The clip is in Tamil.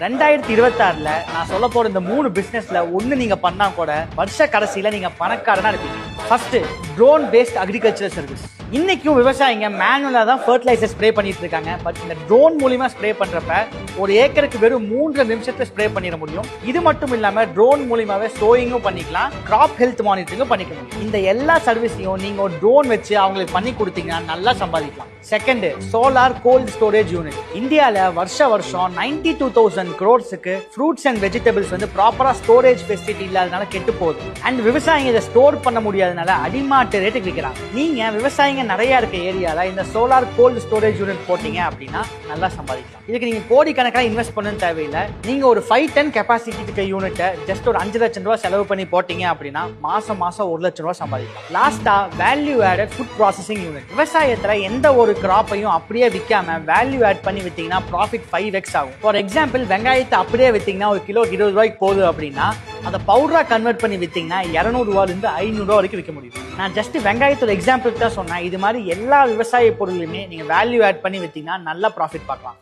2026ல நான் சொல்ல போற இந்த 3 பிசினஸ்ல ஒன்னு நீங்க பண்ணா கூட வருஷ கடைசியில நீங்க பணக்காரனா இருப்பீங்க. First, drone paste agriculture service. இன்னைக்கும் விவசாயிங்க மேனுவலா தான் ஃபர்டிலைசர் ஸ்ப்ரே பண்ணிட்டு இருக்காங்க. பட் இந்த ட்ரோன் மூலியமா ஸ்ப்ரே பண்றப்ப ஒரு ஏக்கருக்கு வெறும் 3 நிமிஷத்துல ஸ்ப்ரே பண்ணிட முடியும். இது மட்டும் இல்லாம ட்ரோன் மூலியமாவே சோயிங்கும் பண்ணிக்கலாம், கிராப் ஹெல்த் மானிட்டரிங்கும் பண்ணிக்க முடியும். இந்த எல்லா சர்வீஸையும் நீங்க ஒரு ட்ரோன் வச்சு அவங்களுக்கு பண்ணி கொடுத்தீங்கன்னா நல்லா சம்பாதிக்கலாம். Second, solar gold storage unit. இந்தியால வருஷம் 92,000 crores ஃப்ரூட்ஸ் அண்ட் வெஜிடபிள்ஸ் வந்து ப்ராப்பரா ஸ்டோரேஜ் ஃபெசிலிட்டி இல்லாதனால கெட்டு போகுது. அண்ட் விவசாயிங்க இதை ஸ்டோர் பண்ண முடியாதனால அடிமாட்டு ரேட்டுக்கு விற்கிறாங்க. நீங்க விவசாயிங்க நிறைய இருக்க ஏரியால இந்த சோலார் கோல்ட் ஸ்டோரேஜ் யூனிட் போட்டீங்க அப்படின்னா நல்லா சம்பாதிக்கலாம். இதுக்கு நீங்க கோடிக்கணக்கான இன்வெஸ்ட் பண்ணணும் தேவையில்லை. நீங்க ஒரு 5 ton கெப்பாசிட்டி இருக்க யூனிட்டை ஜஸ்ட் ஒரு 5 லட்சம் ரூபாய் செலவு பண்ணி போட்டீங்க அப்படின்னா மாசம் 1 லட்சம் ரூபாய் சம்பாதிக்கலாம். லாஸ்டா, value added food processing unit. விவசாயத்துல எந்த ஒரு கிராப்பையும் அப்படியே விற்காம வேல்யூ ஆட் பண்ணி வித்தீங்கன்னா ப்ராஃபிட் 5x ஆகும். ஃபார் எக்ஸாம்பிள், வெங்காயத்தை அப்படியே வித்தீங்கன்னா ஒரு கிலோ 20 ரூபாய்க்கு போகுது அப்படின்னா அதை பவுடரா கன்வெர்ட் பண்ணி வித்தீங்கன்னா 200 ரூபாயிலிருந்து 500 ரூபாய் வரைக்கும் விற்க முடியும். நான் ஜஸ்ட் வெங்காயத்தோட எக்ஸாம்பிள் தான் சொன்னேன். இது மாதிரி எல்லா விவசாய பொருளுமே நீங்க வேல்யூ ஆட் பண்ணி வித்தீங்கன்னா நல்ல ப்ராஃபிட் பார்க்கலாம்.